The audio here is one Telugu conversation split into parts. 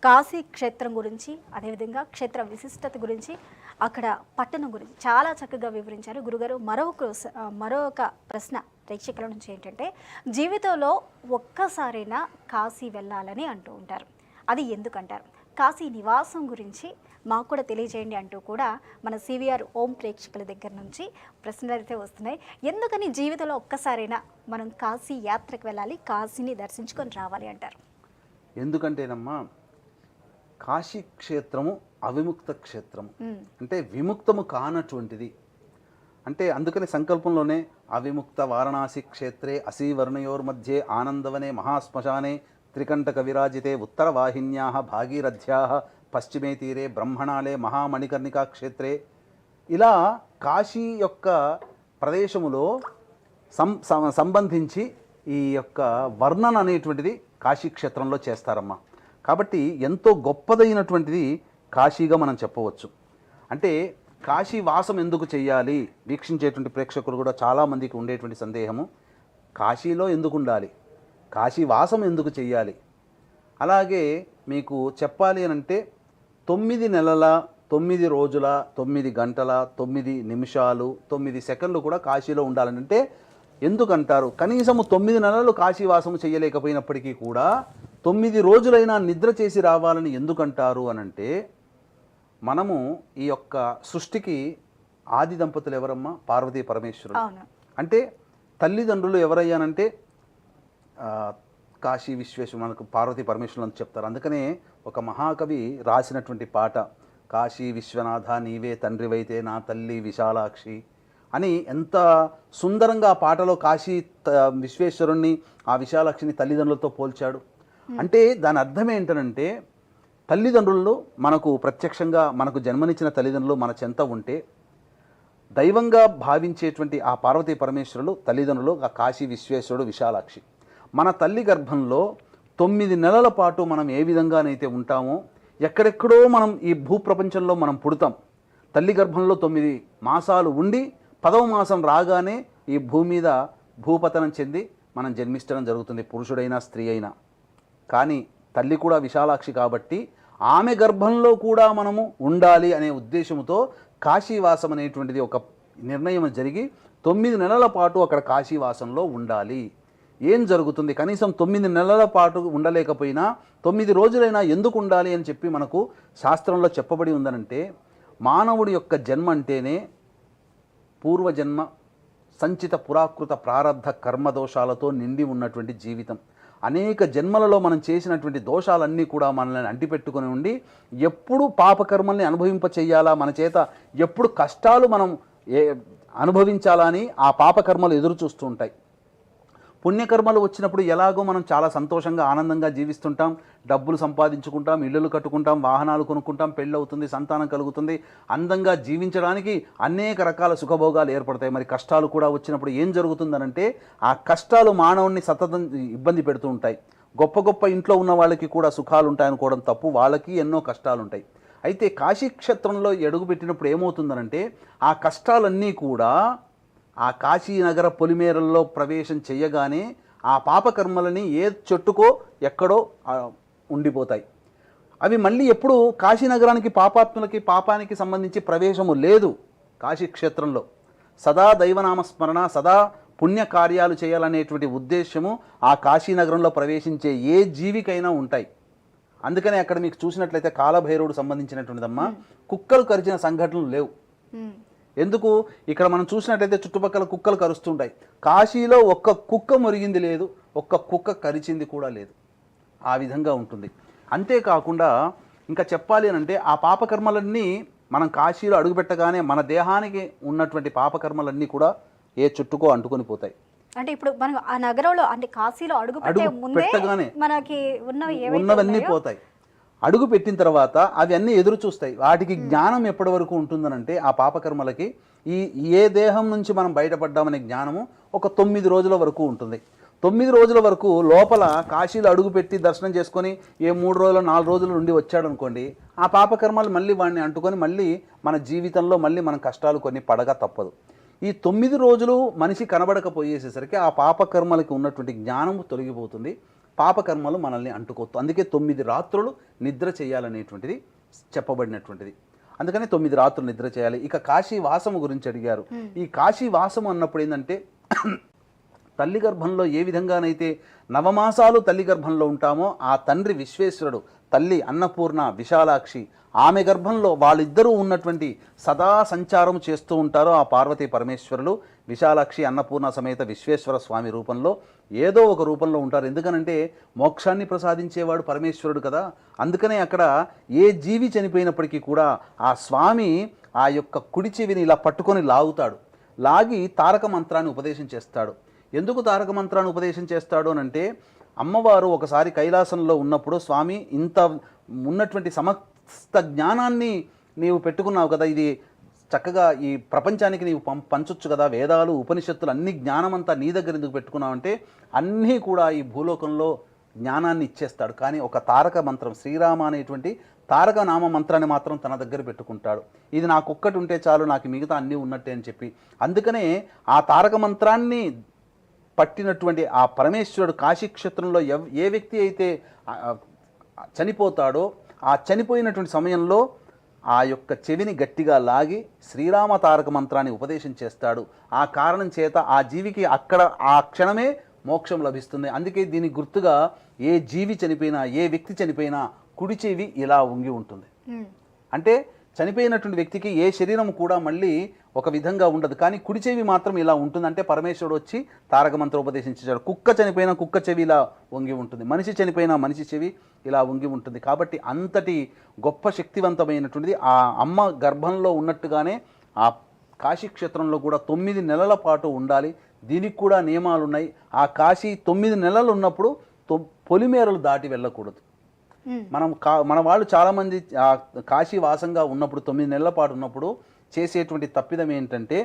కాశీ క్షేత్రం గురించి, అదేవిధంగా క్షేత్ర విశిష్టత గురించి, అక్కడ పట్టణం గురించి చాలా చక్కగా వివరించారు గురుగారు. మరొక ప్రశ్న ప్రేక్షకుల నుంచి ఏంటంటే, జీవితంలో ఒక్కసారైనా కాశీ వెళ్ళాలని అంటూ ఉంటారు. అది ఎందుకంటారు? కాశీ నివాసం గురించి మాకు కూడా తెలియజేయండి అంటూ కూడా మన సివిఆర్ ఓం ప్రేక్షకుల దగ్గర నుంచి ప్రశ్నలు అయితే వస్తున్నాయి. ఎందుకని జీవితంలో ఒక్కసారైనా మనం కాశీ యాత్రకు వెళ్ళాలి, కాశీని దర్శించుకొని రావాలి అంటారు? ఎందుకంటేనమ్మా, కాశీ క్షేత్రము అవిముక్త క్షేత్రము, అంటే విముక్తము కానటువంటిది. అంటే అందుకని సంకల్పంలోనే అవిముక్త వారణాసి క్షేత్రే అసీవర్ణయోర్మధ్యే ఆనందవనే మహాశ్మశానే త్రికంఠక విరాజితే ఉత్తర వాహిన్యా భాగీరథ్యా పశ్చిమే తీరే బ్రహ్మణాలే మహామణికర్ణికా క్షేత్రే, ఇలా కాశీ యొక్క ప్రదేశములో సంబంధించి ఈ యొక్క వర్ణన అనేటువంటిది కాశీ క్షేత్రంలో చేస్తారమ్మా. కాబట్టి ఎంతో గొప్పదైనటువంటిది కాశీగా మనం చెప్పవచ్చు. అంటే కాశీ వాసం ఎందుకు చేయాలి? వీక్షించేటువంటి ప్రేక్షకులు కూడా చాలామందికి ఉండేటువంటి సందేహము, కాశీలో ఎందుకు ఉండాలి, కాశీ వాసం ఎందుకు చేయాలి? అలాగే మీకు చెప్పాలి అని అంటే 9 నెలల 9 రోజుల 9 గంటల 9 నిమిషాలు 9 సెకండ్లు కూడా కాశీలో ఉండాలని అంటే ఎందుకంటారు? కనీసము 9 నెలలు కాశీవాసము చేయలేకపోయినప్పటికీ కూడా 9 రోజులైనా నిద్ర చేసి రావాలని ఎందుకంటారు అనంటే, మనము ఈ యొక్క సృష్టికి ఆది దంపతులు ఎవరమ్మా? పార్వతీ పరమేశ్వరుడు. అంటే తల్లిదండ్రులు ఎవరయ్యానంటే కాశీ విశ్వేశ్వరు, మనకు పార్వతీ పరమేశ్వరులు అని చెప్తారు. అందుకనే ఒక మహాకవి రాసినటువంటి పాట, కాశీ విశ్వనాథ నీవే తండ్రివైతే నా తల్లి విశాలాక్షి అని ఎంత సుందరంగా ఆ పాటలో కాశీ విశ్వేశ్వరుణ్ణి ఆ విశాలాక్షిని తల్లిదండ్రులతో పోల్చాడు. అంటే దాని అర్థం ఏంటనంటే, తల్లిదండ్రులు మనకు ప్రత్యక్షంగా మనకు జన్మనిచ్చిన తల్లిదండ్రులు మన చెంత ఉంటే దైవంగా భావించేటువంటి ఆ పార్వతీ పరమేశ్వరులు తల్లిదండ్రులు ఆ కాశీ విశ్వేశ్వరుడు విశాలాక్షి. మన తల్లి గర్భంలో 9 నెలల పాటు మనం ఏ విధంగానైతే ఉంటామో, ఎక్కడెక్కడో మనం ఈ భూప్రపంచంలో మనం పుడతాం. తల్లి గర్భంలో 9 మాసాలు ఉండి 10వ మాసం రాగానే ఈ భూమి మీద భూపతనం చెంది మనం జన్మించడం జరుగుతుంది, పురుషుడైనా స్త్రీ అయినా. కానీ తల్లి కూడా విశాలాక్షి కాబట్టి ఆమె గర్భంలో కూడా మనము ఉండాలి అనే ఉద్దేశంతో కాశీవాసం అనేటువంటిది ఒక నిర్ణయం జరిగి 9 నెలల పాటు అక్కడ కాశీవాసంలో ఉండాలి. ఏం జరుగుతుంది? కనీసం 9 నెలల పాటు ఉండలేకపోయినా 9 రోజులైనా ఎందుకు ఉండాలి అని చెప్పి మనకు శాస్త్రంలో చెప్పబడి ఉందనంటే, మానవుడి యొక్క జన్మ అంటేనే పూర్వజన్మ సంచిత పురాకృత ప్రారబ్ధ కర్మదోషాలతో నిండి ఉన్నటువంటి జీవితం. అనేక జన్మలలో మనం చేసినటువంటి దోషాలన్నీ కూడా మనల్ని అంటిపెట్టుకుని ఉండి ఎప్పుడు పాపకర్మల్ని అనుభవింప చెయ్యాలా, మన చేత ఎప్పుడు కష్టాలు మనం అనుభవించాలా అని ఆ పాపకర్మలు ఎదురు చూస్తూ ఉంటాయి. పుణ్యకర్మలు వచ్చినప్పుడు ఎలాగో మనం చాలా సంతోషంగా ఆనందంగా జీవిస్తుంటాం, డబ్బులు సంపాదించుకుంటాం, ఇళ్ళు కట్టుకుంటాం, వాహనాలు కొనుక్కుంటాం, పెళ్ళి అవుతుంది, సంతానం కలుగుతుంది, అందంగా జీవించడానికి అనేక రకాల సుఖభోగాలు ఏర్పడతాయి. మరి కష్టాలు కూడా వచ్చినప్పుడు ఏం జరుగుతుందనంటే, ఆ కష్టాలు మానవుని సతతం ఇబ్బంది పెడుతూ ఉంటాయి. గొప్ప గొప్ప ఇంట్లో ఉన్న వాళ్ళకి కూడా సుఖాలు ఉంటాయనుకోవడం తప్పు, వాళ్ళకి ఎన్నో కష్టాలు ఉంటాయి. అయితే కాశీక్షేత్రంలో అడుగు పెట్టినప్పుడు ఏమవుతుందనంటే, ఆ కష్టాలన్నీ కూడా ఆ కాశీనగర పొలిమేరల్లో ప్రవేశం చేయగానే ఆ పాపకర్మలని ఏ చెట్టుకో ఎక్కడో ఉండిపోతాయి. అవి మళ్ళీ ఎప్పుడు కాశీనగరానికి పాపాత్ములకి పాపానికి సంబంధించి ప్రవేశము లేదు. కాశీక్షేత్రంలో సదా దైవనామస్మరణ, సదా పుణ్యకార్యాలు చేయాలనేటువంటి ఉద్దేశము ఆ కాశీనగరంలో ప్రవేశించే ఏ జీవికైనా ఉంటాయి. అందుకనే అక్కడ మీకు చూసినట్లయితే కాలభైరవుడు సంబంధించినటువంటిదమ్మా, కుక్కలు కరిచిన సంఘటనలు లేవు. ఎందుకు? ఇక్కడ మనం చూసినట్లయితే చుట్టుపక్కల కుక్కలు కరుస్తుంటాయి. కాశీలో ఒక్క కుక్క మురిగింది లేదు, ఒక్క కుక్క కరిచింది కూడా లేదు. ఆ విధంగా ఉంటుంది. అంతేకాకుండా ఇంకా చెప్పాలి అంటే, ఆ పాపకర్మలన్నీ మనం కాశీలో అడుగుపెట్టగానే మన దేహానికి ఉన్నటువంటి పాపకర్మలన్నీ కూడా ఏ చుట్టుకో అంటుకొని పోతాయి. అంటే ఇప్పుడు మనం ఆ నగరంలో అంటే కాశీలో అడుగు పెట్టగానే మనకి ఉన్నవన్నీ పోతాయి. అడుగు పెట్టిన తర్వాత అవి అన్నీ ఎదురు చూస్తాయి. వాటికి జ్ఞానం ఎప్పటి వరకు ఉంటుందనంటే, ఆ పాపకర్మలకి ఏ దేహం నుంచి మనం బయటపడ్డామనే జ్ఞానము ఒక 9 రోజుల వరకు ఉంటుంది. 9 రోజుల వరకు లోపల కాశీలో అడుగుపెట్టి దర్శనం చేసుకొని ఏ 3 రోజులు 4 రోజులు నుండి వచ్చాడు అనుకోండి, ఆ పాపకర్మలు మళ్ళీ వాడిని అంటుకొని మళ్ళీ మన జీవితంలో మళ్ళీ మనం కష్టాలు కొన్ని పడగా తప్పదు. ఈ 9 రోజులు మనిషి కనబడకపోయేసేసరికి ఆ పాపకర్మలకి ఉన్నటువంటి జ్ఞానము తొలగిపోతుంది. పాపకర్మలు మనల్ని అంటుకోవచ్చు. అందుకే 9 రాత్రులు నిద్ర చేయాలనేటువంటిది చెప్పబడినటువంటిది. అందుకని 9 రాత్రులు నిద్ర చేయాలి. ఇక కాశీ వాసము గురించి అడిగారు. ఈ కాశీ వాసము అన్నప్పుడు ఏంటంటే తల్లి గర్భంలో ఏ విధంగానైతే నవమాసాలు తల్లి గర్భంలో ఉంటామో ఆ తండ్రి విశ్వేశ్వరుడు, తల్లి అన్నపూర్ణ విశాలాక్షి, ఆమె గర్భంలో వాళ్ళిద్దరూ ఉన్నటువంటి సదా సంచారం చేస్తూ ఉంటారో ఆ పార్వతీ పరమేశ్వరులు విశాలాక్షి అన్నపూర్ణ సమేత విశ్వేశ్వర స్వామి రూపంలో ఏదో ఒక రూపంలో ఉంటారు. ఎందుకనంటే మోక్షాన్ని ప్రసాదించేవాడు పరమేశ్వరుడు కదా. అందుకనే అక్కడ ఏ జీవి చనిపోయినప్పటికీ కూడా ఆ స్వామి ఆ యొక్క కుడి చెవిని ఇలా పట్టుకొని లాగుతాడు. లాగి తారక మంత్రాన్ని ఉపదేశం చేస్తాడు. ఎందుకు తారక మంత్రాన్ని ఉపదేశం చేస్తాడు అనంటే అమ్మవారు ఒకసారి కైలాసంలో ఉన్నప్పుడు స్వామి ఇంత ఉన్నటువంటి సమస్త జ్ఞానాన్ని నీవు పెట్టుకున్నావు కదా, ఇది చక్కగా ఈ ప్రపంచానికి నీవు పంచొచ్చు కదా, వేదాలు ఉపనిషత్తులు అన్ని జ్ఞానమంతా నీ దగ్గర ఎందుకు పెట్టుకున్నావు అంటే అన్నీ కూడా ఈ భూలోకంలో జ్ఞానాన్ని ఇచ్చేస్తాడు. కానీ ఒక తారక మంత్రం శ్రీరామ అనేటువంటి తారక నామ మంత్రాన్ని మాత్రం తన దగ్గర పెట్టుకుంటాడు. ఇది నాకొక్కటి ఉంటే చాలు, నాకు మిగతా అన్నీ ఉన్నట్టే అని చెప్పి. అందుకనే ఆ తారక మంత్రాన్ని పట్టినటువంటి ఆ పరమేశ్వరుడు కాశీక్షేత్రంలో ఏ వ్యక్తి అయితే చనిపోతాడో ఆ చనిపోయినటువంటి సమయంలో ఆ యొక్క చెవిని గట్టిగా లాగి శ్రీరామ తారక మంత్రాన్ని ఉపదేశం చేస్తాడు. ఆ కారణం చేత ఆ జీవికి అక్కడ ఆ క్షణమే మోక్షం లభిస్తుంది. అందుకే దీని గుర్తుగా ఏ జీవి చనిపోయినా ఏ వ్యక్తి చనిపోయినా కుడి చెవి ఇలా వంగి ఉంటుంది. అంటే చనిపోయినటువంటి వ్యక్తికి ఏ శరీరం కూడా మళ్ళీ ఒక విధంగా ఉండదు, కానీ కుడి చెవి మాత్రం ఇలా ఉంటుంది. అంటే పరమేశ్వరుడు వచ్చి తారక మంత్రం ఉపదేశించాడు. కుక్క చనిపోయినా కుక్క చెవి ఇలా వంగి ఉంటుంది, మనిషి చనిపోయినా మనిషి చెవి ఇలా వంగి ఉంటుంది. కాబట్టి అంతటి గొప్ప శక్తివంతమైనటువంటిది ఆ అమ్మ గర్భంలో ఉన్నట్టుగానే ఆ కాశీక్షేత్రంలో కూడా 9 నెలల పాటు ఉండాలి. దీనికి కూడా నియమాలు ఉన్నాయి. ఆ కాశీ 9 నెలలు ఉన్నప్పుడు పొలిమేరలు దాటి వెళ్ళకూడదు. మన వాళ్ళు చాలామంది కాశీ వాసంగా ఉన్నప్పుడు 9 నెలల పాటు ఉన్నప్పుడు చేసేటువంటి తప్పిదం ఏంటంటే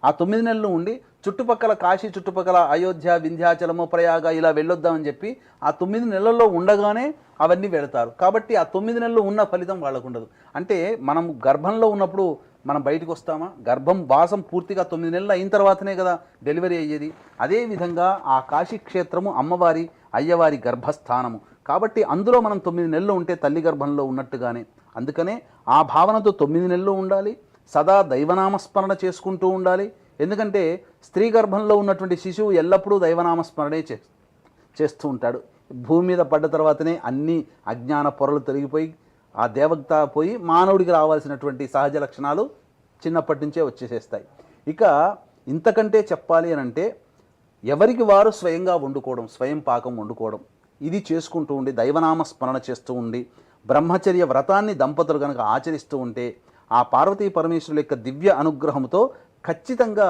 ఆ 9 నెలలు ఉండి చుట్టుపక్కల కాశీ చుట్టుపక్కల అయోధ్య వింధ్యాచలము ప్రయాగ ఇలా వెళ్ళొద్దామని చెప్పి ఆ 9 నెలల్లో ఉండగానే అవన్నీ వెళతారు. కాబట్టి ఆ 9 నెలలు ఉన్న ఫలితం వాళ్ళకు ఉండదు. అంటే మనం గర్భంలో ఉన్నప్పుడు మనం బయటకు వస్తామా? గర్భం వాసం పూర్తిగా 9 నెలలు అయిన తర్వాతనే కదా డెలివరీ అయ్యేది. అదేవిధంగా ఆ కాశీక్షేత్రము అమ్మవారి అయ్యవారి గర్భస్థానము. కాబట్టి అందులో మనం 9 నెలలు ఉంటే తల్లి గర్భంలో ఉన్నట్టుగానే. అందుకనే ఆ భావనతో 9 నెలలు ఉండాలి. సదా దైవనామస్మరణ చేసుకుంటూ ఉండాలి. ఎందుకంటే స్త్రీ గర్భంలో ఉన్నటువంటి శిశువు ఎల్లప్పుడూ దైవనామస్మరణే చేస్తూ ఉంటాడు. భూమి మీద పడ్డ తర్వాతనే అన్ని అజ్ఞాన పొరలు తొలగిపోయి ఆ దేవత పోయి మానవుడికి రావాల్సినటువంటి సహజ లక్షణాలు చిన్నప్పటి నుంచే వచ్చేసేస్తాయి. ఇక ఇంతకంటే చెప్పాలి అని అంటే ఎవరికి వారు స్వయంగా వండుకోవడం, స్వయం పాకం వండుకోవడం, ఇది చేసుకుంటూ ఉండి దైవనామ స్మరణ చేస్తూ ఉండి బ్రహ్మచర్య వ్రతాన్ని దంపతులు కనుక ఆచరిస్తూ ఉంటే ఆ పార్వతీ పరమేశ్వరుల యొక్క దివ్య అనుగ్రహంతో ఖచ్చితంగా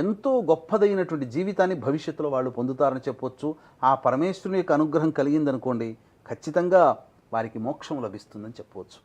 ఎంతో గొప్పదైనటువంటి జీవితాన్ని భవిష్యత్తులో వాళ్ళు పొందుతారని చెప్పొచ్చు. ఆ పరమేశ్వరుని యొక్క అనుగ్రహం కలిగిందనుకోండి, ఖచ్చితంగా వారికి మోక్షం లభిస్తుందని చెప్పవచ్చు.